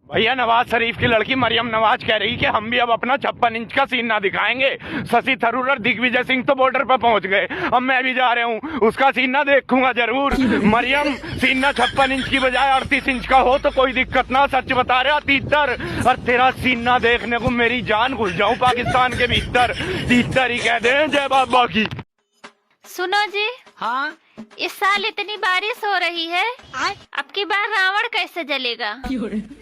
भैया नवाज शरीफ की लड़की मरियम नवाज कह रही कि हम भी अब अपना 56 इंच का सीना दिखाएंगे। शशि थरूर और दिग्विजय सिंह तो बॉर्डर पर पहुंच गए, अब मैं भी जा रहा हूं, उसका सीना देखूंगा जरूर। मरियम, सीना 56 इंच की बजाय 38 इंच का हो तो कोई दिक्कत ना, सच बता रहा तीतर। और तेरा सीना देखने को मेरी जान घुस जाऊं पाकिस्तान के भीतर, तीतर ही कह दे जय बाबा की। सुनो जी। हाँ, इस साल इतनी बारिश हो रही है, अब की बार रावण कैसे जलेगा?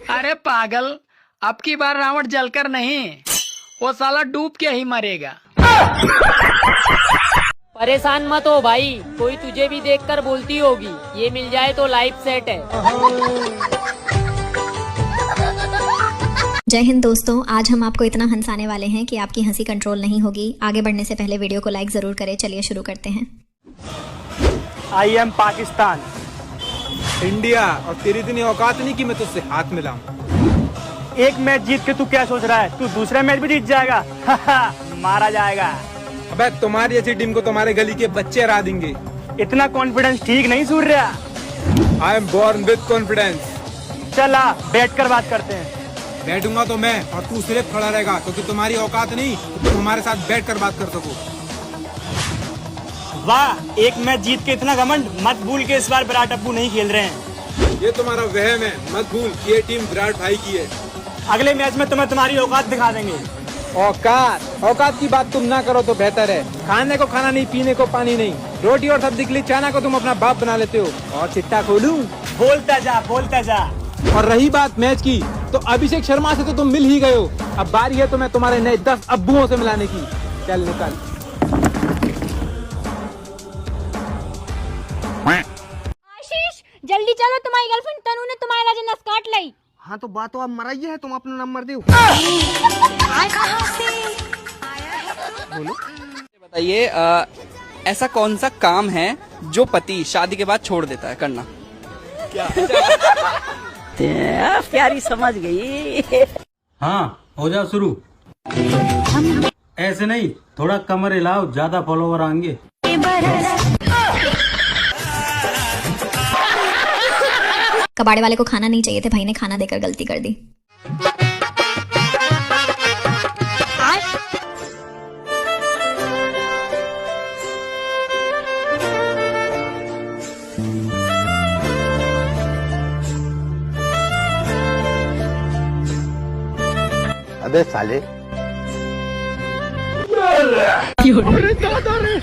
अरे पागल, अब की बार रावण जलकर नहीं, वो साला डूब के ही मरेगा। परेशान मत हो भाई, कोई तुझे भी देखकर बोलती होगी ये मिल जाए तो लाइफ सेट है। जय हिंद दोस्तों, आज हम आपको इतना हंसाने वाले हैं कि आपकी हंसी कंट्रोल नहीं होगी। आगे बढ़ने से पहले वीडियो को लाइक जरूर करें। चलिए शुरू करते हैं। आई एम पाकिस्तान, इंडिया, और तेरी इतनी औकात नहीं कि मैं तुझसे हाथ मिलाऊं। एक मैच जीत के तू क्या सोच रहा है? तू दूसरा मैच भी जीत जाएगा। मारा जाएगा। अबे तुम्हारी ऐसी टीम को तुम्हारे गली के बच्चे हरा देंगे। इतना कॉन्फिडेंस ठीक नहीं Surya. I am born with confidence. चला बैठ कर बात करते हैं। बैठूंगा तो मैं, और तू सिर्फ खड़ा रहेगा, क्योंकि तुम्हारी औकात नहीं तो तुम हमारे साथ बैठ कर बात कर सको। वाह, एक मैच जीत के इतना घमंड, मत भूल के इस बार विराट अब्बू नहीं खेल रहे हैं। ये तुम्हारा वहम है, मत भूल कि ये टीम विराट भाई की है। अगले मैच में तुम्हें तुम्हारी औकात दिखा देंगे। औकात की बात तुम ना करो तो बेहतर है। खाने को खाना नहीं, पीने को पानी नहीं, रोटी और सब्जी के लिए चाइना को तुम अपना बाप बना लेते हो। और चिट्टा खोलूं? बोलता जा। और रही बात मैच की, तो अभिषेक शर्मा से तो तुम मिल ही गए हो, अब बारी है तुम्हें तुम्हारे नए 10 अब्बुओं से मिलाने की। चल निकल। आशीष, जल्दी चलो, तुम्हारी गर्लफ्रेंड तनु ने तुम्हारा नस काट ली। हाँ तो बात तो अब मराई है, तुम अपना नंबर दो। बोलो, बताइए ऐसा कौन सा काम है जो पति शादी के बाद छोड़ देता है करना? क्या? प्यारी समझ गई। हाँ, हो जाओ शुरू। ऐसे नहीं, थोड़ा कमर हिलाओ, ज्यादा फॉलोवर आएंगे। कबाड़े वाले को खाना नहीं चाहिए थे, भाई ने खाना देकर गलती कर दी। अबे साले,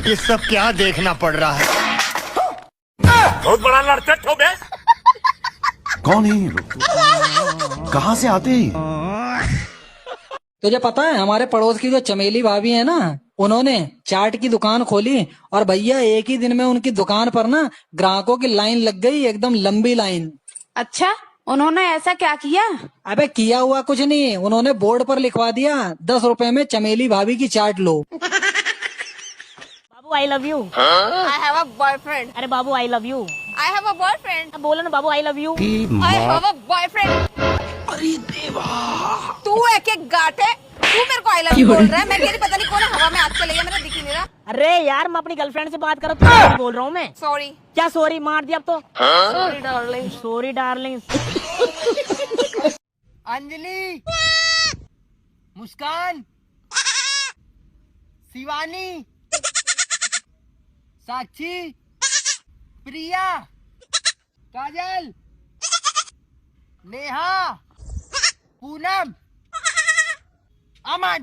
ये सब क्या देखना पड़ रहा है? बहुत बड़ा लड़चट हो बे। कौन है ये लोग? कहाँ से आते हैं? तुझे पता है हमारे पड़ोस की जो चमेली भाभी है ना, उन्होंने चाट की दुकान खोली और भैया एक ही दिन में उनकी दुकान पर ना ग्राहकों की लाइन लग गई, एकदम लंबी लाइन। अच्छा, उन्होंने ऐसा क्या किया? अबे किया हुआ कुछ नहीं, उन्होंने बोर्ड पर लिखवा दिया 10 रुपए में चमेली भाभी की चाट लो। बाबू I love you. I have a boyfriend. अरे बाबू I love you. I have a boyfriend. बोलो ना बाबू I love you. I have a boyfriend. अरे देवा, तू एक गाट है, तू मेरे को आई लव यू बोल रहा है, मैं कह रही पता नहीं कौन हवा में हाथ चले गया, मेरा दिख ही नहीं रहा। अरे यार, मैं अपनी गर्लफ्रेंड से बात करो, तुम बोल रहा हूँ मैं। सॉरी। क्या सॉरी मार दिया अब तो? Sorry darling. Sorry darling. Anjali, Muskan, Shivani, Sakshi, Priya, Kajal, Neha, Poonam, Aman.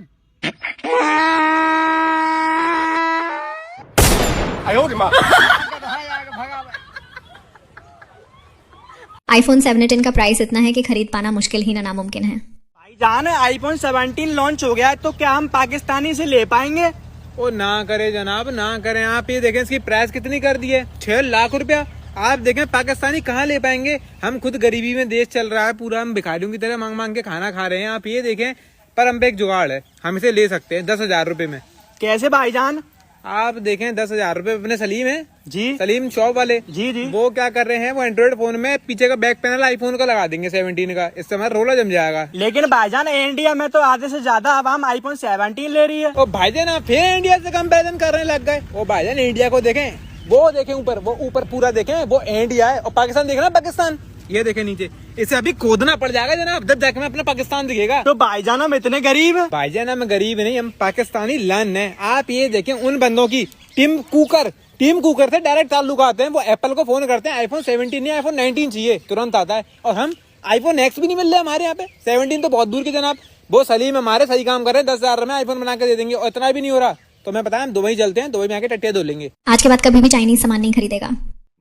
IPhone 17 का प्राइस इतना है कि खरीद पाना मुश्किल ही ना नामुमकिन है। भाईजान, आईफोन 17 लॉन्च हो गया है, तो क्या हम पाकिस्तानी से ले पाएंगे? ओ ना करे जनाब, ना करें। आप ये देखें इसकी प्राइस कितनी कर दी है, 6 लाख रुपया। आप देखें पाकिस्तानी कहाँ ले पाएंगे? हम खुद गरीबी में देश चल रहा है पूरा, हम भिखारियों की तरह मांग मांग के खाना खा रहे हैं। आप ये देखें, पर हम पे एक जुगाड़ है, हम इसे ले सकते हैं 10,000 रुपए में। कैसे भाईजान? आप देखें 10,000 रुपए अपने सलीम है जी, सलीम शॉप वाले जी, वो क्या कर रहे हैं, वो एंड्रॉइड फोन में पीछे का बैक पैनल आईफोन का लगा देंगे 17 का, इससे हमारा रोला जम जाएगा। लेकिन भाईजान, इंडिया में तो आधे से ज्यादा आवाम आईफोन 17 ले रही है। ओ भाईजान, आप फिर इंडिया से कंपैरिजन करने लग गए। ओ भाईजान, इंडिया को देखें, वो देखें ऊपर, वो ऊपर पूरा देखें, वो इंडिया है, और पाकिस्तान देखना पाकिस्तान, ये देखे नीचे, इसे अभी खोदना पड़ जाएगा जनाब, जब जाके में अपना पाकिस्तान दिखेगा। तो भाईजान हम इतने गरीब हैं? भाईजान हम गरीब नहीं, हम पाकिस्तानी लन है। आप ये देखें उन बंदों की, टिम कुकर से डायरेक्ट ताल्लुक आते हैं। वो एप्पल को फोन करते हैं आईफोन 17 या आईफोन 19 चाहिए, तुरंत आता है। और हम आईफोन X भी नहीं मिल रहा है हमारे यहाँ पे, 17 तो बहुत दूर की जनाब। वो सलीम हमारे सही काम कर रहे हैं, 10,000 में आईफोन बना के दे देंगे, और इतना भी नहीं हो रहा। तो मैं बताया हम दुबई चलते हैं, दुबई में आके टट्टियां धो लेंगे। आज के बाद कभी भी चाइनीज सामान नहीं खरीदेगा।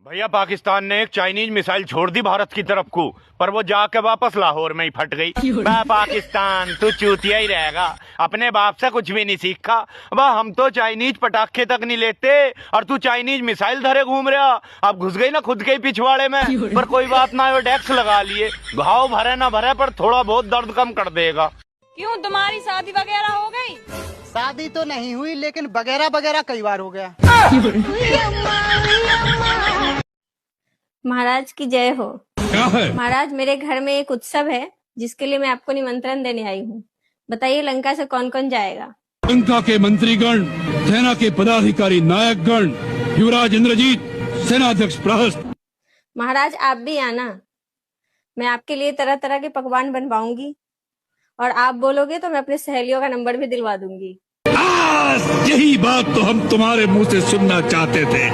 भैया पाकिस्तान ने एक चाइनीज मिसाइल छोड़ दी भारत की तरफ को, पर वो जाके वापस लाहौर में ही फट गई। वह पाकिस्तान तू चूतिया ही रहेगा, अपने बाप से कुछ भी नहीं सीखा। वह हम तो चाइनीज पटाखे तक नहीं लेते और तू चाइनीज मिसाइल धरे घूम रहा। अब घुस गई ना खुद के ही पिछवाड़े में, पर कोई बात ना, वो डेक्स लगा लिए, घाव भरे ना भरे पर थोड़ा बहुत दर्द कम कर देगा। क्यों, तुम्हारी शादी वगैरह हो गई? शादी तो नहीं हुई, लेकिन वगैरह कई बार हो गया। महाराज की जय हो। महाराज, मेरे घर में एक उत्सव है जिसके लिए मैं आपको निमंत्रण देने आई हूँ। बताइए लंका से कौन कौन जाएगा? लंका के मंत्रीगण, सेना के पदाधिकारी, नायकगण, युवराज इंद्रजीत, सेनाध्यक्ष प्रहस्त। महाराज आप भी आना, मैं आपके लिए तरह तरह के पकवान बनवाऊंगी, और आप बोलोगे तो मैं अपनी सहेलियों का नंबर भी दिलवा दूंगी। यही बात तो हम तुम्हारे मुंह से सुनना चाहते थे।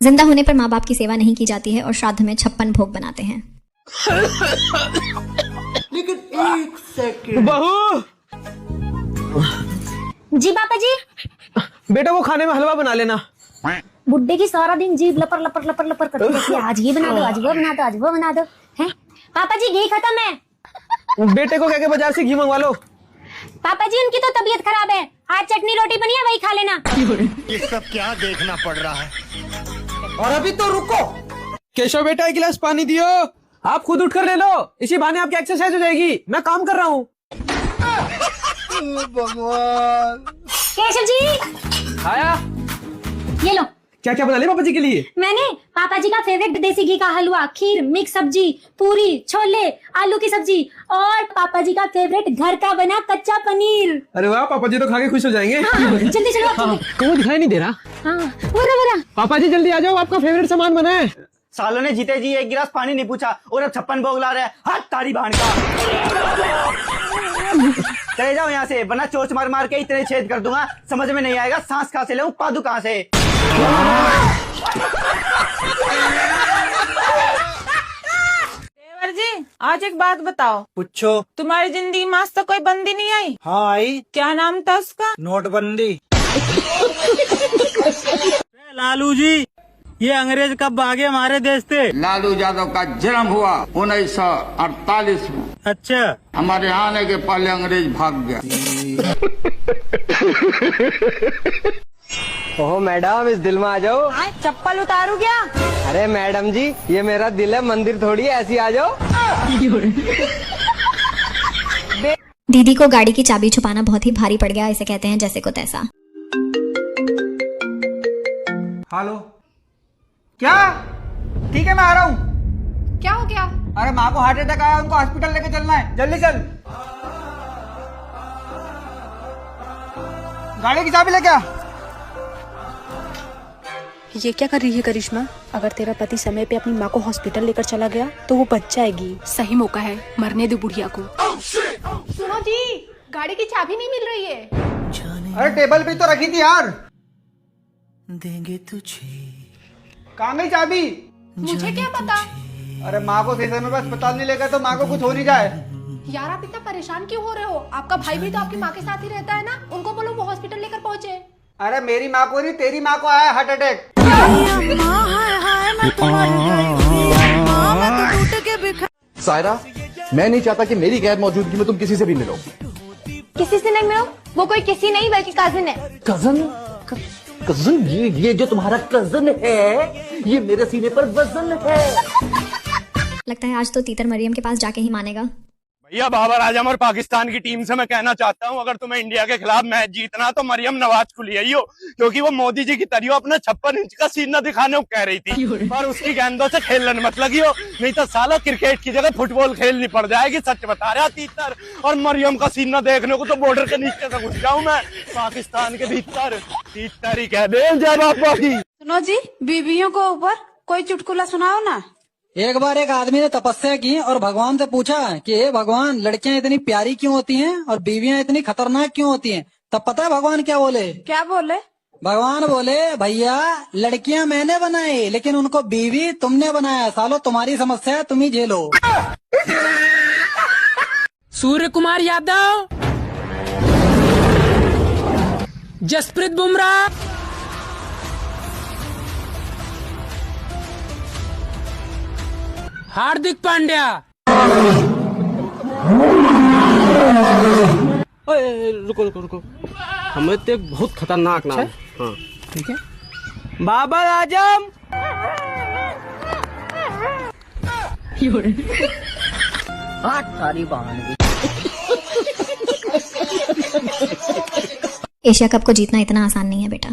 जिंदा होने पर माँ बाप की सेवा नहीं की जाती है और श्राद्ध में 56 भोग बनाते हैं। लेकिन एक सेकंड। बहू जी पापा जी। बेटा को खाने में हलवा बना लेना। बुड्ढे की सारा दिन जीभ लपर लपर लपर लपर करती रहती है, आज ये बना दो, आज वो बना दो, आज वो बना दो। हैं पापा जी, घी खत्म है। बेटे को कहके बाजार से घी मंगवा लो। पापा जी उनकी तो तबीयत खराब है, आज चटनी रोटी बनी है, वही खा लेना। ये सब क्या देखना पड़ रहा है। और अभी तो रुको। केशव बेटा, एक गिलास पानी दियो। आप खुद उठकर ले लो, इसी बहाने आपकी एक्सरसाइज हो जाएगी। मैं काम कर रहा हूँ। भगवान। केशव जी आया। ये लो। क्या क्या बना ले पापा जी के लिए? मैंने पापा जी का फेवरेट देसी घी का हलवा, खीर, मिक्स सब्जी, पूरी, छोले, आलू की सब्जी, और पापा जी का फेवरेट घर का बना कच्चा पनीर। अरे वाह, पापा जी तो खा के खुश हो जाएंगे। हाँ, जल्दी चलो। हाँ, वो दिखाई नहीं दे रहा। हाँ, बोरा। पापा जी जल्दी आ जाओ, आपका फेवरेट सामान बना है। सालों ने जीते जी एक गिलास पानी नहीं पूछा और अब 56 भोग ला रहे हैं। हाथ तारी भान का। चले जाओ यहाँ से, वरना चोच मार मार के इतने छेद कर दूंगा, समझ में नहीं आएगा सांस कहाँ से ले, पादू कहाँ से। देवर जी, आज एक बात बताओ। पूछो। तुम्हारी जिंदगी में आज तक कोई बंदी नहीं आई? हाँ आई। क्या नाम था उसका? नोटबंदी। लालू जी, ये अंग्रेज कब भागे हमारे देश से? लालू यादव का जन्म हुआ 1948 में। अच्छा। हमारे यहाँ आने के पहले अंग्रेज भाग गया। ओहो मैडम, इस दिल में आ जाओ। चप्पल उतारू क्या? अरे मैडम जी, ये मेरा दिल है, मंदिर थोड़ी है, ऐसी आ जाओ। दीदी को गाड़ी की चाबी छुपाना बहुत ही भारी पड़ गया, इसे कहते हैं जैसे को तैसा। हेलो, क्या? ठीक है, मैं आ रहा हूँ। क्या हो गया? अरे माँ को हार्ट अटैक आया, उनको हॉस्पिटल लेके चलना है, जल्दी चल। गाड़ी की चाबी लेके आ। ये क्या कर रही है करिश्मा? अगर तेरा पति समय पे अपनी माँ को हॉस्पिटल लेकर चला गया तो वो बच जाएगी। सही मौका है, मरने दो बुढ़िया को। सुनो जी, गाड़ी की चाबी नहीं मिल रही है। अरे टेबल पे तो रखी थी यार। देंगे तुझे। कहाँ गई चाबी? मुझे क्या पता। अरे माँ को सेशन में अस्पताल नहीं लेकर तो माँ को कुछ हो नहीं जाए। यार आप इतना परेशान क्यों हो रहे हो? आपका भाई भी तो आपकी माँ के साथ ही रहता है ना, उनको बोलो वो हॉस्पिटल लेकर पहुँचे। अरे मेरी माँ को नहीं, तेरी माँ को आया हार्ट अटैक। सायरा, मैं नहीं चाहता कि मेरी गैर मौजूदगी में तुम किसी से भी मिलो। किसी से नहीं मिलो? वो कोई किसी नहीं बल्कि कजिन है। कजन? कजन? ये जो तुम्हारा कजन है, ये मेरे सीने पर वजन है। लगता है आज तो तीतर मरियम के पास जाके ही मानेगा। भैया बाबर आजम और पाकिस्तान की टीम से मैं कहना चाहता हूं, अगर तुम्हें इंडिया के खिलाफ मैच जीतना तो मरियम नवाज को ले आइयो, क्योंकि वो मोदी जी की तरह अपना 56 इंच का सीना दिखाने को कह रही थी, पर उसकी गेंदों से खेलने मत लगियो, नहीं तो साला क्रिकेट की जगह फुटबॉल खेलनी पड़ जाएगी। सच बता रहा तीतर। और मरियम का सीना देखने को तो बॉर्डर के नीचे से घुस जाऊं मैं, पाकिस्तान के भीतर तीतर ही कह दे जय बापा की। सुनो जी, बीवियों को ऊपर कोई चुटकुला सुनाओ ना। एक बार एक आदमी ने तपस्या की और भगवान से पूछा कि हे भगवान, लड़कियां इतनी प्यारी क्यों होती हैं और बीवियां इतनी खतरनाक क्यों होती हैं? तब पता है भगवान क्या बोले? क्या बोले? भगवान बोले, भैया लड़कियां मैंने बनाई लेकिन उनको बीवी तुमने बनाया, सालो तुम्हारी समस्या है, तुम ही झेलो। सूर्य कुमार यादव, जसप्रीत बुमराह, हार्दिक पांड्या। रुको रुको रुको, हमें तो एक बहुत खतरनाक नाम है। हाँ ठीक है। बाबर आजम। एशिया कप को जीतना इतना आसान नहीं है बेटा।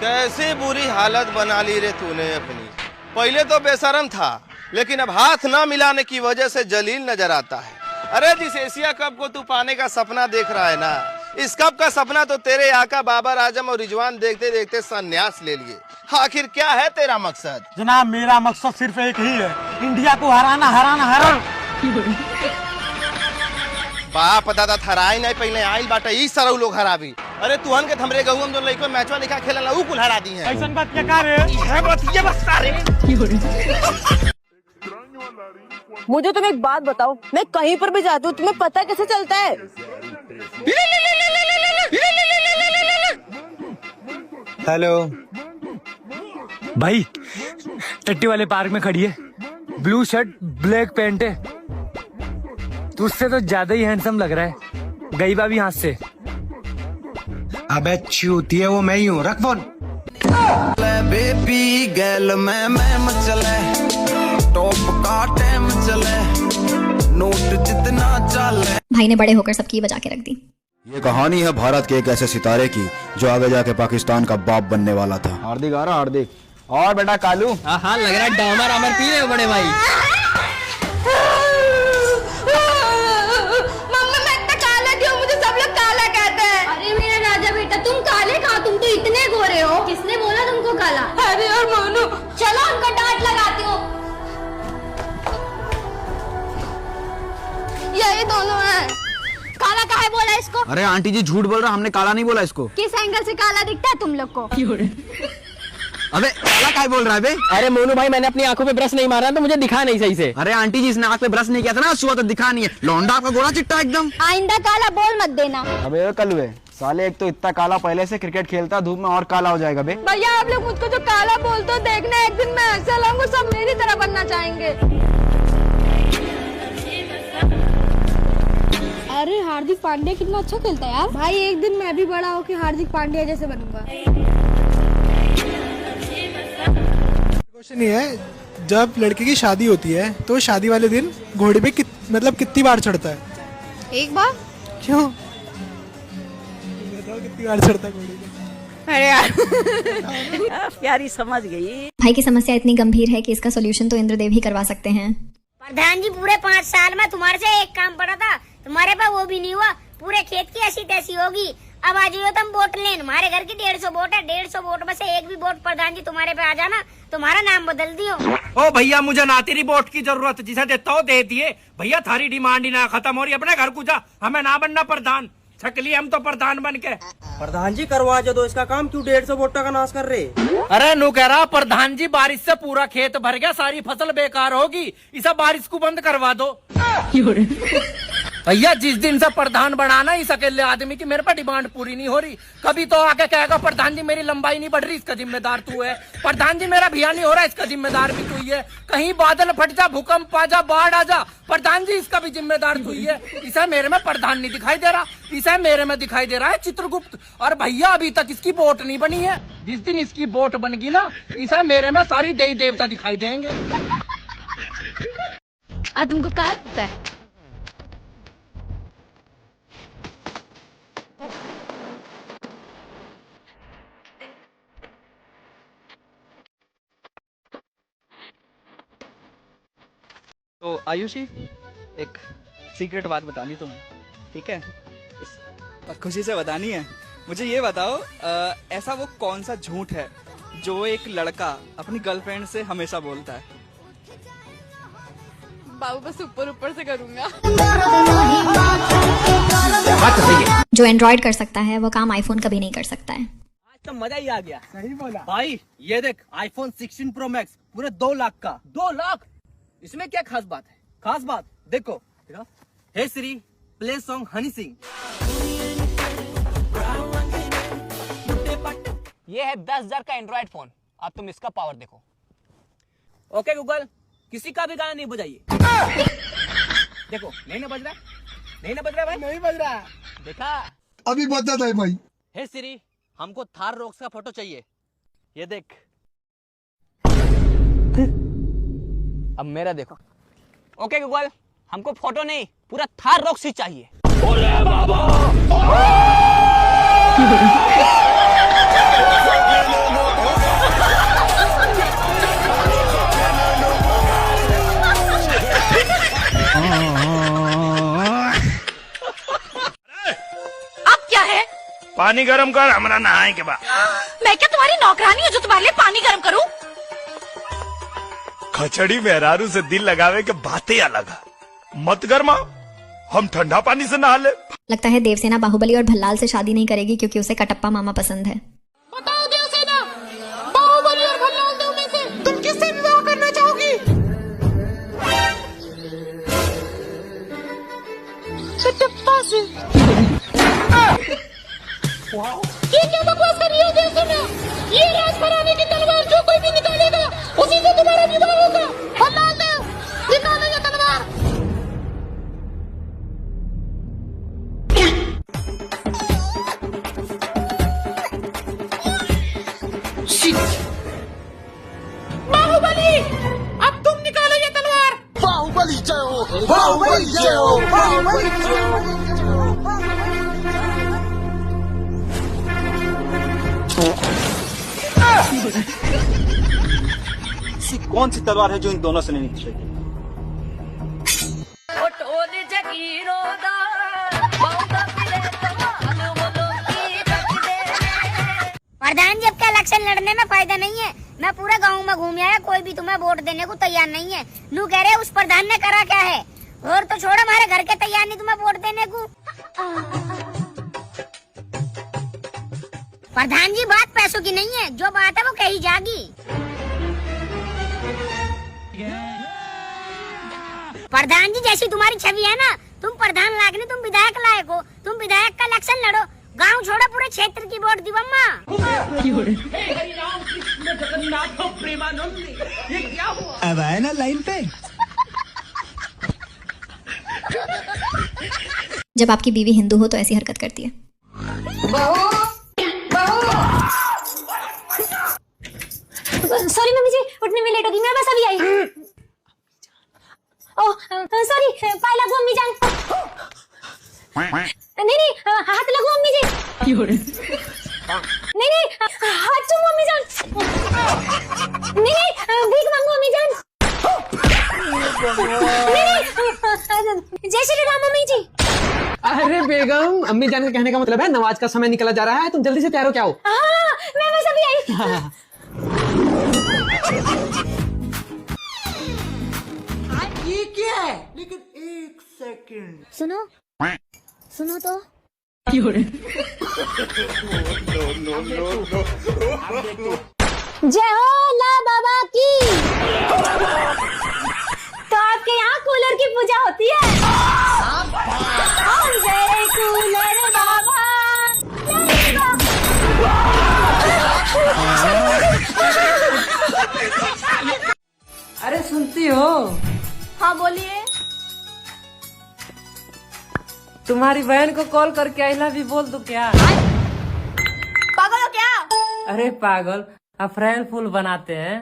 कैसी बुरी हालत बना ली रे तूने अपनी। पहले तो बेशरम था, लेकिन अब हाथ ना मिलाने की वजह से जलील नजर आता है। अरे जिस एशिया कप को तू पाने का सपना देख रहा है ना, इस कप का सपना तो तेरे आका बाबर आजम और रिजवान देखते देखते संन्यास ले लिए। आखिर क्या है तेरा मकसद? जनाब मेरा मकसद सिर्फ एक ही है, इंडिया को हराना हराना हराना। बाप दादा थराई नहीं पहले आइल बाटा ई सारा लोग हराबी। अरे तुहन के हमरे गहू हम जो लइको मैचवा लिखा खेलला ऊ कुल हरा दी है। ऐसन बात क्या कर रहे? ये बात ये बस सारे। मुझे तुम एक बात बताओ, मैं कहीं पर भी जाती हूँ तुम्हें पता कैसे चलता है? हेलो भाई, टट्टी वाले पार्क में खड़ी है, ब्लू शर्ट ब्लैक पैंट है, तुझसे तो ज्यादा ही हैंडसम लग रहा है। गई भाभी हाथ से। अबे चूती है वो, मैं ही हूँ, रख फोन। बेबी गैल मैं मचले टॉप का टाइम चले नोट जितना चले। भाई ने बड़े होकर सबकी बजा के रख दी। ये कहानी है भारत के एक ऐसे सितारे की जो आगे जाके पाकिस्तान का बाप बनने वाला था। हार्दिक आ रहा हार्दिक। और बेटा कालू। हाँ लग रहा है डामर आमर पी रहे हो बड़े भाई। मम्मा मैं इतना काला क्यों? मुझे सब लोग काला कहते हैं। अरे मेरा राजा बेटा, तुम काले कहाँ, तुम तो इतने गोरे हो। किसने बोला तुमको काला? अरे और मोनू, चलो उनका डांट लगाती हूँ। यही दोनों हैं। काला काहे बोला इसको? अरे आंटी जी झूठ बोल रहा, हमने काला नहीं बोला इसको। किस एंगल से काला दिखता है तुम लोग को? अबे काला काय बोल रहा है बे? अरे मोनू भाई, मैंने अपनी आंखों पे ब्रश नहीं मारा तो मुझे दिखा नहीं सही से। अरे आंटी जी, इसने आंख पे ब्रश नहीं किया था ना, सुबह तो दिखा नहीं है। लौंडा आपका गोरा चिट्टा एकदम। आइंदा काला बोल मत देना। अबे कलवे साले, एक तो इतना काला पहले से क्रिकेट खेलता, धूप में और काला हो जाएगा बे। भैया आप लोग मुझको जो काला बोलते हो, देखना एक दिन मैं ऐसा लाऊंगा सब मेरी तरह बनना चाहेंगे। अरे हार्दिक पांड्या कितना अच्छा खेलता है यार। भाई एक दिन मैं भी बड़ा होकर हार्दिक पांड्या जैसे बनूंगा। क्वेश्चन ये है, जब लड़के की शादी होती है तो शादी वाले दिन घोड़े पे कितनी बार चढ़ता है? एक बार। क्यों बताओ, कितनी बार चढ़ता है घोड़े पे? अरे यार प्यारी समझ गई। भाई की समस्या इतनी गंभीर है कि इसका सोल्यूशन तो इंद्रदेव ही करवा सकते हैं। प्रधान जी, पूरे 5 साल में तुम्हारे से एक काम पड़ा था, तुम्हारे पास वो भी नहीं हुआ। पूरे खेत की ऐसी तैसी होगी। अब आ जाइयो तुम वोट लेन। हमारे घर की 150 वोट है, 150 वोट में से एक भी वोट प्रधान जी तुम्हारे पे आ जाना, तुम्हारा नाम बदल दियो। ओ भैया, मुझे ना तेरी वोट की जरूरत, जिसे देता हो दे दिए भैया। थारी डिमांड ही ना खत्म हो रही, अपने घर को जा, हमें ना बनना प्रधान। छकली हम तो प्रधान बन के। प्रधान जी करवा जो दो इसका काम, क्यों 150 वोट का नाश कर रहे? अरे नु कह रहा प्रधान जी, बारिश से पूरा खेत भर गया, सारी फसल बेकार होगी, इसे बारिश को बंद करवा दो। भैया जिस दिन से प्रधान बनाना, इस अकेले आदमी की मेरे पर डिमांड पूरी नहीं हो रही। कभी तो आके कहेगा प्रधान जी मेरी लंबाई नहीं बढ़ रही, इसका जिम्मेदार तू है। प्रधान जी मेरा भिया नहीं हो रहा, इसका जिम्मेदार भी तू ही है। कहीं बादल फट जा, भूकंप आ जा, बाढ़ आ जा, प्रधान जी इसका भी जिम्मेदार तू ही है। इसे मेरे में प्रधान नहीं दिखाई दे रहा, इसे मेरे में दिखाई दे रहा है चित्रगुप्त। और भैया अभी तक इसकी वोट नहीं बनी है। जिस दिन इसकी वोट बनेगी ना, इसे मेरे में सारी देवी देवता दिखाई देंगे। तुमको क्या लगता है? तो आयुषी, एक सीक्रेट बात बतानी तुम्हें, ठीक है? खुशी से बतानी है। मुझे ये बताओ, ऐसा वो कौन सा झूठ है जो एक लड़का अपनी गर्लफ्रेंड से हमेशा बोलता है? बाबू बस ऊपर ऊपर से करूंगा। जो एंड्रॉयड कर सकता है वो काम आईफोन कभी नहीं कर सकता है। आज तो मजा ही आ गया। सही बोला भाई। ये देख आईफोन 16 प्रो मैक्स पूरे 2 लाख का। 2 लाख? इसमें क्या खास बात है? खास बात देखो। हे श्री प्ले सॉन्ग हनी सिंह। ये है 10,000 का एंड्रॉइड फोन। अब तुम इसका पावर देखो। ओके गूगल, किसी का भी गाना नहीं बजाइए। देखो नहीं ना बज रहा, नहीं ना बज रहा भाई, नहीं बज रहा। देखा अभी बजा था भाई। हे सिरी, हमको थार रॉक्स का फोटो चाहिए। ये देख। अब मेरा देखो। ओके गूगल, हमको फोटो नहीं पूरा थार रॉक्स ही चाहिए। अब क्या है? पानी गरम कर, हमारा नहाए के बाद। मैं क्या तुम्हारी नौकरानी हूँ जो तुम्हारे लिए पानी गर्म करूँ? खचड़ी मेहरारू से दिल लगावे के बातें अलग है। मत गरमा, हम ठंडा पानी से नहा ले। लगता है देवसेना बाहुबली और भल्लाल से शादी नहीं करेगी क्योंकि उसे कटप्पा मामा पसंद है। बताओ देवसेना, बाहुबली और भल्लाल दो में से तुम किससे विवाह करना चाहोगी? कटप्पा से। ये क्या बकवास कर रही हो देवसेना? ये राजघराने की तलवार जो कोई भी निकालेगा उसी से तुम्हारा विवाह होगा। भल्लाल देव, निकालो ये तलवार। बाहुबली, अब तुम निकालो ये तलवार। बाहुबली जय हो, बाहुबली जय हो, बाहुबली जय हो। ऐसी कौन सी तलवार है जो इन दोनों से नहीं निकलेगी? प्रधान जी, अब क्या इलेक्शन लड़ने में फायदा नहीं है। मैं पूरे गांव में घूम आया, कोई भी तुम्हें वोट देने को तैयार नहीं है। नू कह रहे उस प्रधान ने करा क्या है, और तो छोड़ो हमारे घर के तैयार नहीं तुम्हें वोट देने को। प्रधान जी, बात पैसों की नहीं है, जो बात है वो कही जागी। प्रधान जी, जैसी तुम्हारी छवि है ना, तुम प्रधान लायक नहीं, तुम विधायक लायक हो। तुम विधायक का इलेक्शन लड़ो, गांव छोड़ो, पूरे क्षेत्र की वोट दी बम्मा। अब आए ना लाइन पे। जब आपकी बीवी हिंदू हो तो ऐसी हरकत करती है। सॉरी मम्मी जी, उठने में लेट होगी, मैं बस अभी आई। ओह सॉरी, पाय लगो अम्मी जान। नहीं, हाथ लगो अम्मी जी। नहीं, हाथ चूमो अम्मी जान। नहीं, भीख मांगो अम्मी जान। नहीं, जय श्री राम अम्मी जी। अरे बेगम, अम्मी जान के कहने का मतलब है नमाज का समय निकला जा रहा है, तुम जल्दी से तैयार हो क्या हो। हाँ, मैं बस अभी आई। ये क्या है? लेकिन 1 सेकंड सुनो तो। जय हो ला बाबा की। तो आपके यहाँ कूलर की पूजा होती है? जय कूलर बाबा। अरे सुनती हो? हाँ बोलिए। तुम्हारी बहन को कॉल करके आई लव यू बोल दूं क्या? पागल हो क्या? अरे पागल, अप्रैल फूल बनाते हैं।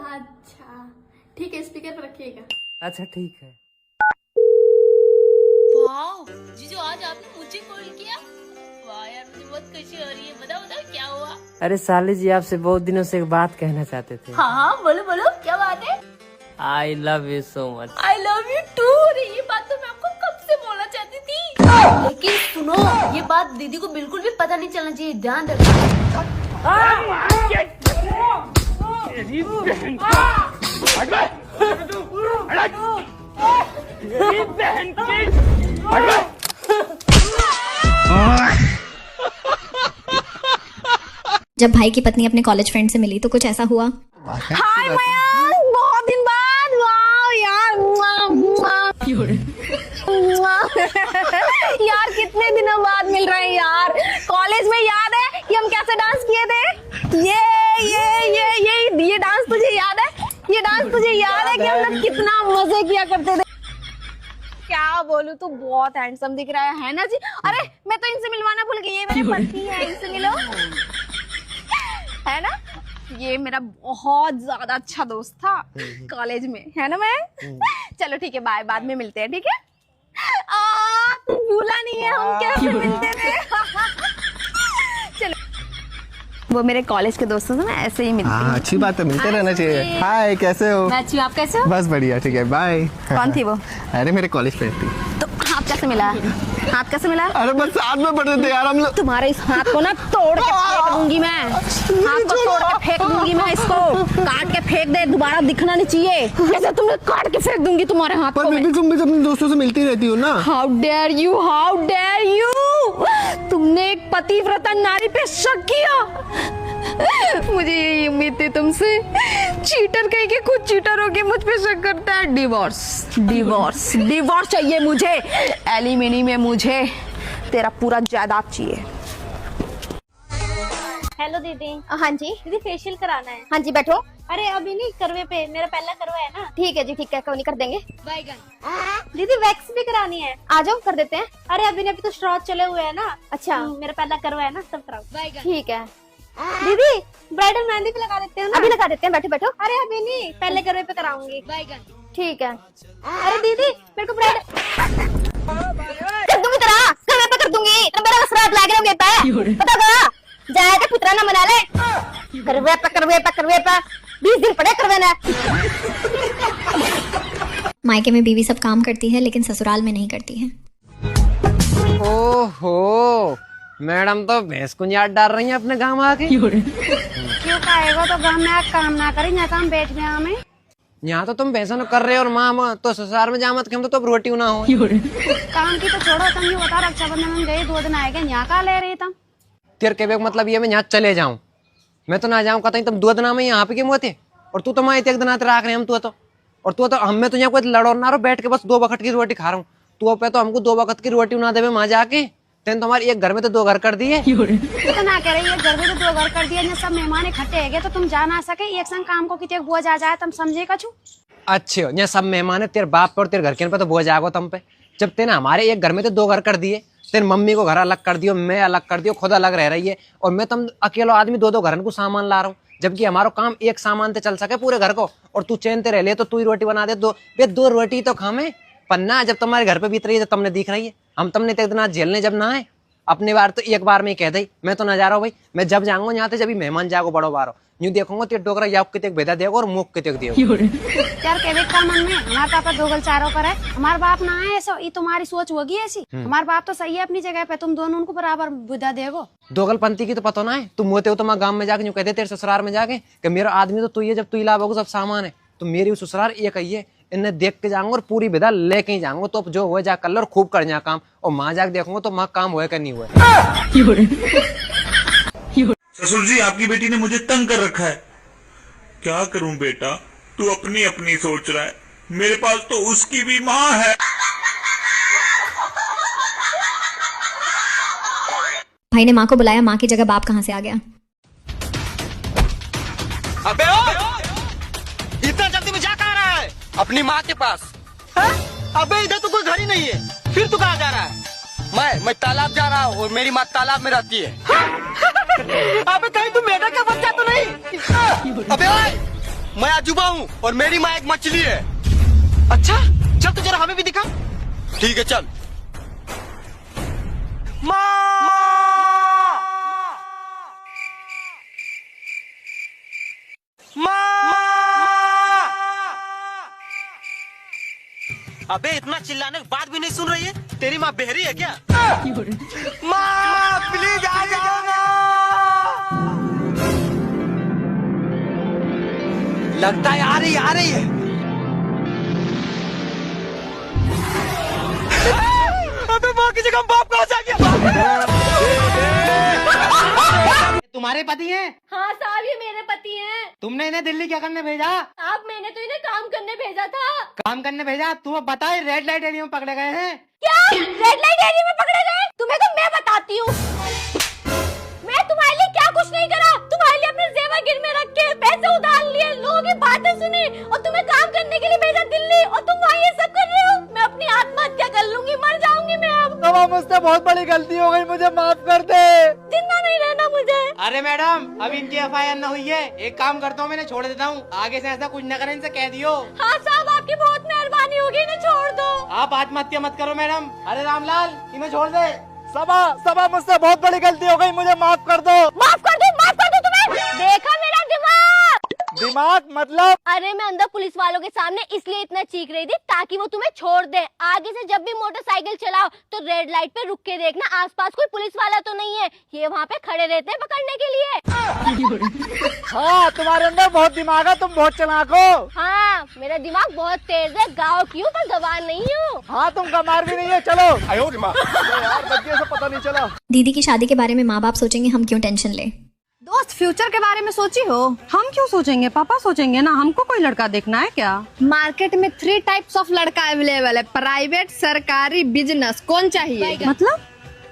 अच्छा ठीक है, स्पीकर पर रखिएगा। अच्छा ठीक है। वाह जीजू, आज आपने मुझे कॉल किया। वाह यार, मुझे बहुत खुशी हो रही है। बताओ बताओ क्या हुआ? अरे साली जी, आपसे बहुत दिनों से एक बात कहना चाहते थे। हाँ बोलो बोलो, क्या बात है? I love you so much. I love you too. ये बात तो मैं आपको कब से बोलना चाहती थी, लेकिन सुनो, ये बात दीदी को बिल्कुल भी पता नहीं चलना चाहिए, ध्यान रखना। तेरी बहन का हट बे, तेरी बहन की हट बे। जब भाई की पत्नी अपने कॉलेज फ्रेंड से मिली तो कुछ ऐसा हुआ। हाय मयंक, बहुत दिन बाद। वाह यार, यार कितने दिनों बाद मिल रहे हैं यार। कॉलेज में याद है कि हम कैसे डांस किए थे? ये डांस तुझे याद है? ये डांस तुझे याद है कि हम लोग कितना मजे किया करते थे? क्या बोलूं, तू बहुत हैंडसम दिख रहा है ना जी। अरे मैं तो इनसे मिलवाना भूल गई, ये मेरे पति है, इनसे मिलो, है ना। ये मेरा बहुत ज्यादा अच्छा दोस्त था कॉलेज में, है ना। मैं चलो ठीक है, बाय, बाद में मिलते हैं, ठीक है। तू भूला नहीं है हम कैसे मिलते थे। चलो, वो मेरे कॉलेज के दोस्तों से मैं ऐसे ही मिलती हूँ। अच्छी बात है, मिलते रहना चाहिए। हाय, कैसे हो? मैं अच्छी हूँ, आप कैसे हो? बस बढ़िया, ठीक है, बाय। कौन थी वो? अरे मेरे कॉलेज फ्रेंड थी। तो हाथ कैसे मिला? हाथ कैसे मिला? अरे बस साथ में पढ़ते थे यार हम लोग। तुम्हारे इस हाथ को ना तोड़ के फेंक दूंगी मैं। हाथ को तोड़ के फेंक दूंगी मैं, इसको काट के फेंक दे, दोबारा दिखना नहीं चाहिए। ऐसे तुमने काट के फेंक दूंगी तुम्हारे हाथ को। पर तुम भी अपने दोस्तों से मिलती रहती हो ना। How dare you, how dare you. तुमने एक पतिव्रता नारी पे शक किया। मुझे यही उम्मीद थी तुमसे। चीटर कहीं के खुद चीटर होके मुझ पे शक करता है। डिवोर्स, डिवोर्स, डिवोर्स चाहिए मुझे। एलिमनी में मुझे तेरा पूरा जायदाद चाहिए। हेलो दीदी। हाँ जी दीदी, फेशियल कराना है। हाँ जी, बैठो। अरे अभी नहीं, करवे पे, मेरा पहला करवा है ना। ठीक है जी, ठीक है, कोई नहीं, कर देंगे। दीदी वैक्स भी करानी है। आ जाओ, कर देते हैं। अरे अभी तो स्ट्रॉ चले हुए हैं ना। अच्छा, मेरा पहला करवा है ना, तब कराओ। ठीक है। दीदी ब्राइडल मेहंदी भी लगा देते हैं ना। अभी लगा देते हैं, बैठो बैठो। अरे अभी नहीं, पहले करवे पे कराऊंगी। ठीक है। अरे दीदी मेरे को ब्राइडल कर दूंगी, तेरा करवे पे कर दूंगी। तो मेरा श्राद्ध लागे होंगे पे, पता का जाएगा पुत्रा ना मना ले। करवे पे, करवे पे, करवे पे 20 दिन पड़े करवे ना। मायके में बीवी सब काम करती है लेकिन ससुराल में नहीं करती है। ओहो, मैडम तो भैंस को याद डाल रही है अपने गाँव आके। क्यों कहेगा तो गाँव में काम ना करें, यहाँ काम बेच में हमें। यहाँ तो तुम भैंसा कर रहे हो और माँ तो ससुराल में जामत हम तो रोटी ना हो। काम की तो छोड़ो, तुम ये बता, रक्षाबंधन में गए 2 दिन आएगा, यहाँ का ले रही तुम? तेरे कहने का मतलब ये मैं यहाँ चले जाऊँ, मैं तो ना जाऊँ कहता तुम 2 दिन में यहाँ पे क्यों थे? और तू तो मैं 1 दिन आते रख रहे हम तू तो, और तू तो हमें तो यहाँ कोई लड़ो ना रहो, बैठ के बस 2 वक्त की रोटी खा रहा हूँ। तू पे तो हमको 2 वक्त की रोटी ना देवे वहाँ जाके। तेन तुम्हारे एक घर में तो 2 घर कर दिए। तो ना कह रही है, घर में तो 2 घर कर दिए, सब मेहमान इकट्ठे है तो तुम जा ना सके। एक संग काम को कितने बोझ आ जाए, तुम समझे कछु? अच्छे हो, यहाँ सब मेहमान है, तेरे बाप पे और तेरे घर के पे तो बोझ आगो तुम पे। जब तेने हमारे एक घर में तो 2 घर कर दिए, तेरे मम्मी को घर अलग कर दियो, मैं अलग कर दियो, खुद अलग रह रही है, और मैं तुम अकेला आदमी 2 घर को सामान ला रहा हूँ, जबकि हमारा काम एक सामान से चल सके पूरे घर को। और तू चैन ते रह ले तो तू ही रोटी बना दे। 2 रोटी तो खामे पन्ना जब तुम्हारे घर पे बीत रही है तो तुमने दिख रही है। हम तुमने तो एक दिन झेलने जब ना आए, अपनी बार तो एक बार में ही कह दी मैं तो ना जा रहा हूँ भाई, मैं जब जाऊंगा यहाँ से जब मेहमान जागो बड़ो बारो यूँ देखूंगा तेरे डोकरा या कितने भेदा देगा और मुख कितने देगा। यार कहने का मन में हमारे पापा 2 गल चारों पर है, हमारे बाप ना है ऐसा। ये तुम्हारी सोच होगी ऐसी। हमारे बाप तो सही है अपनी जगह पे, तुम दोनों उनको बराबर बुधा देगो। 2 गल पंथी की तो पता ना है। तुम होते हो तो मैं गाँव में जाके यूँ कहते तेरे ससुराल में जाके कि मेरा आदमी तो तू ही है, जब तू ही लाभोगे सब सामान है तो मेरी ससुराल एक ही है, इन्हें देख के जाऊंगा और पूरी विदा लेके ही जाऊंगा। तो जो हुआ जा कर लो और खूब कर जा काम, और माँ जाके देखूंगा तो माँ काम हुआ कि नहीं हुआ। ससुर जी, आपकी बेटी ने मुझे तंग कर रखा है। क्या करूं बेटा, तू अपनी अपनी सोच रहा है, मेरे पास तो उसकी भी माँ है। भाई ने माँ को बुलाया, माँ की जगह बाप कहाँ से आ गया? अबे इतना जल्दी में जा कहाँ रहा है? अपनी माँ के पास। अबे इधर तो कोई घर ही नहीं है, फिर तू कहाँ जा रहा है? मैं तालाब जा रहा हूँ और मेरी माँ तालाब में रहती है। अबे कहीं तू मेढक का बच्चा तो नहीं? अबे ओए, मैं अजूबा हूँ और मेरी माँ एक मछली है। अच्छा चल तो जरा हमें भी दिखा। ठीक है चल। अबे इतना चिल्लाने के बाद भी नहीं सुन रही है? तेरी माँ बहरी है क्या? माँ प्लीज आ जाओ। लगता है आ रही है। अबे माँ की जगह बाप कहाँ से आ गया? तुम्हारे पति हैं? हाँ साहब, ये मेरे पति हैं। तुमने इन्हें दिल्ली क्या करने भेजा? साहब मैंने तो इन्हें काम करने भेजा था। काम करने भेजा? तू अब बता, रेड लाइट एरिया में पकड़े गए हैं। क्या रेड लाइट एरिया में पकड़े गए? तुम्हें तो मैं बताती हूँ। मैं तुम्हारे लिए क्या कुछ नहीं करा। तुम्हारे लिए अपने जेवर गिर में रख के पैसे उधार लिए, लोगों की बातें सुनी और तुम्हें काम करने के लिए भेजा दिल्ली, और तुम वहाँ ये सब कर रहे हो। मैं अपनी आत्महत्या कर लूंगी, मर जाऊंगी मैं अब। मुझसे बहुत बड़ी गलती हो गई, मुझे माफ कर दे। जिंदा नहीं रहना मुझे। अरे मैडम, अब इनकी FIR न हुई है, एक काम करता हूँ, मैं छोड़ देता हूँ। आगे से ऐसा कुछ न करें, इनसे कह दियो। हाँ साहब, आपकी बहुत मेहरबानी होगी, इन्हें छोड़ दो। आप आत्महत्या मत करो मैडम। अरे रामलाल, इन्हें छोड़ दे। सबा मुझसे बहुत बड़ी गलती हो गई, मुझे माफ कर दो। माफ कर दो तुम्हें। देखा मेरा दिमाग मतलब? अरे मैं अंदर पुलिस वालों के सामने इसलिए इतना चीख रही थी ताकि वो तुम्हें छोड़ दे। आगे से जब भी मोटरसाइकिल चलाओ तो रेड लाइट पे रुक के देखना, आसपास कोई पुलिस वाला तो नहीं है। ये वहाँ पे खड़े रहते हैं पकड़ने के लिए। हाँ, तुम्हारे अंदर बहुत दिमाग है, तुम बहुत चालाक हो। हाँ, मेरा दिमाग बहुत तेज है, गाँव की हूँ पर गवार नहीं हूँ। हाँ, तुम गंवार भी नहीं है। चलो यार, बच्चे से पता नहीं चला। दीदी की शादी के बारे में माँ बाप सोचेंगे, हम क्यों टेंशन ले। दोस्त, फ्यूचर के बारे में सोची हो? हम क्यों सोचेंगे, पापा सोचेंगे ना। हमको कोई लड़का देखना है क्या? मार्केट में 3 टाइप्स ऑफ लड़का अवेलेबल है, प्राइवेट, सरकारी, बिजनेस। कौन चाहिए?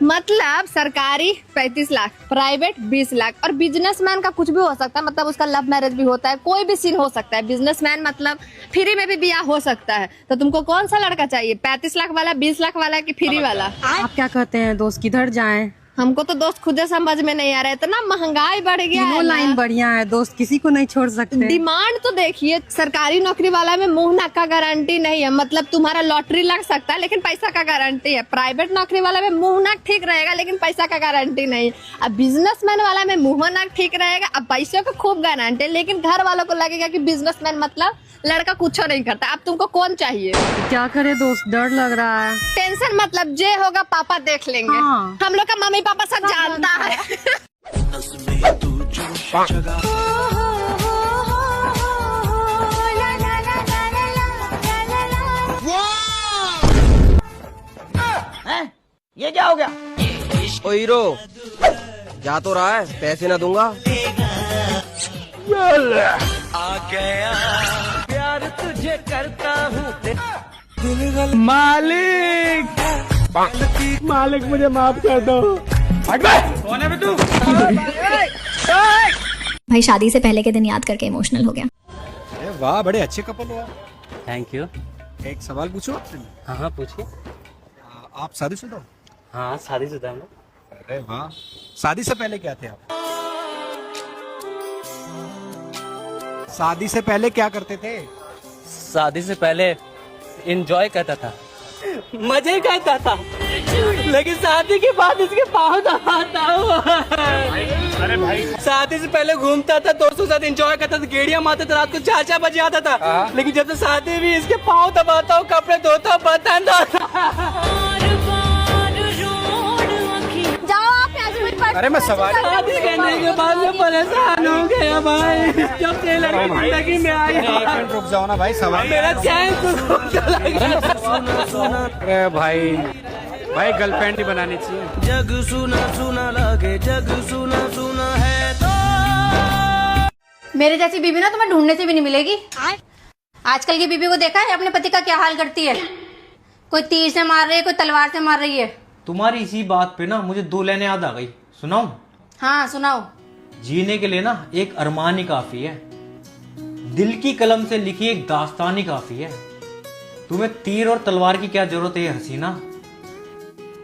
मतलब सरकारी 35 लाख, प्राइवेट 20 लाख, और बिजनेसमैन का कुछ भी हो सकता है। मतलब उसका लव मैरिज भी होता है, कोई भी सीन हो सकता है। बिजनेसमैन मतलब फ्री में भी ब्याह हो सकता है। तो तुमको कौन सा लड़का चाहिए, 35 लाख वाला, 20 लाख वाला कि फ्री वाला? आप क्या कहते हैं दोस्त, किधर जाएं? हमको तो दोस्त खुद समझ में नहीं आ रहा है, इतना महंगाई बढ़ गया है। लाइन बढ़िया है दोस्त, किसी को नहीं छोड़ सकते। डिमांड तो देखिए, सरकारी नौकरी वाला में मुंह नाक का गारंटी नहीं है, मतलब तुम्हारा लॉटरी लग सकता है लेकिन पैसा का गारंटी है। प्राइवेट नौकरी वाला में मुंह नाक ठीक रहेगा लेकिन पैसा का गारंटी नहीं। अब बिजनेसमैन वाला में मुंह नाक ठीक रहेगा, अब पैसों का खूब गारंटी है, लेकिन घर वालों को लगेगा कि बिजनेसमैन मतलब लड़का कुछ नहीं करता। अब तुमको कौन चाहिए? क्या करे दोस्त, डर लग रहा है। टेंशन मतलब, जे होगा पापा देख लेंगे। हाँ। हम लोग का मम्मी पापा सब जानता है। ये क्या हो गया? ओ हीरो, जा तो रहा है, पैसे ना दूंगा। आ गया प्यार तुझे करता हूँ। मालिक मुझे माफ कर दो। कौन है तू? भाई शादी से पहले के दिन याद करके इमोशनल हो गया। अरे वाह, बड़े अच्छे कपल हो। Thank you. एक सवाल पूछो। हाँ पूछिए। आप शादीशुदा हो? हाँ शादीशुदा हूँ। अरे वाह, शादी से पहले क्या थे आप? शादी से पहले क्या करते थे? शादी से पहले एंजॉय करता था, मजे करता था, लेकिन शादी के बाद इसके पाँव दबाता हूँ। अरे भाई, शादी से पहले घूमता था, दोस्तों के साथ एंजॉय करता था, गेड़ियां मारता था, रात को 4-4 बजे आता था। लेकिन जब से शादी भी, इसके पाँव दबाता हूँ, कपड़े धोता हूँ, बर्तन धोता। अरे मैं सवाल शादी करने के बाद में परेशान हो गया भाई, जब से लड़की जिंदगी में आई। रुक जाओ ना भाई, सवाल। मेरा चैन चला गया। अरे भाई गर्लफ्रेंड ही बनानी चाहिए। जग सुना सुना लगे, जग सुना सुना है तो। मेरे जैसी बीबी ना तुम्हें ढूंढने से भी नहीं मिलेगी। आजकल की बीबी को देखा है अपने पति का क्या हाल करती है? कोई तीर से मार रही है, कोई तलवार से मार रही है। तुम्हारी इसी बात पे ना मुझे 2 लाइनें याद आ गई, सुनाऊं? हाँ सुनाओ। जीने के लिए ना एक अरमान ही काफी है, दिल की कलम से लिखी एक दास्तान ही काफी है। तुम्हें तीर और तलवार की क्या जरूरत है हसीना,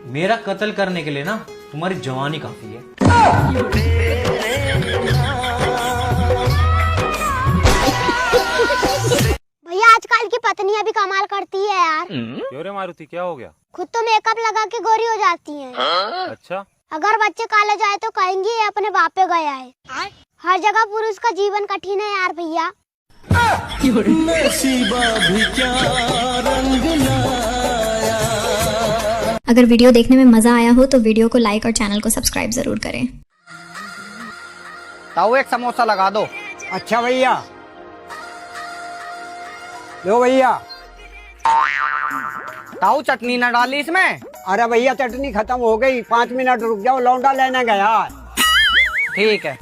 मेरा कत्ल करने के लिए ना तुम्हारी जवानी काफी है। भैया आजकल की पत्नियां भी कमाल करती है यार। क्यों रे मारुति, क्या हो गया? खुद तो मेकअप लगा के गोरी हो जाती हैं। अच्छा, अगर बच्चे कॉलेज आए तो कहेंगे ये अपने बाप पे गया है। हर जगह पुरुष का जीवन कठिन है यार भैया। अगर वीडियो देखने में मजा आया हो तो वीडियो को लाइक और चैनल को सब्सक्राइब जरूर करें। ताऊ एक समोसा लगा दो। अच्छा भैया। लो भैया। ताऊ चटनी न डाली इसमें। अरे भैया चटनी खत्म हो गई, 5 मिनट रुक जाओ, लौंडा लेने गया है। ठीक है।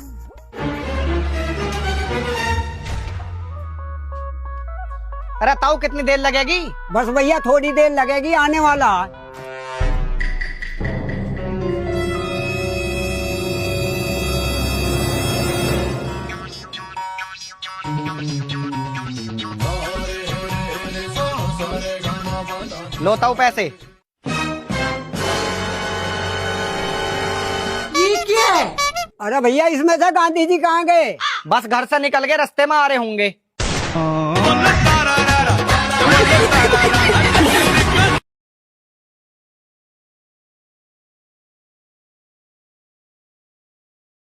अरे ताऊ कितनी देर लगेगी? बस भैया थोड़ी देर लगेगी, आने वाला है। लो ताऊ पैसे। ये क्या है? अरे भैया इसमें से गांधी जी कहाँ गए? बस घर से निकल के रास्ते में आ रहे होंगे।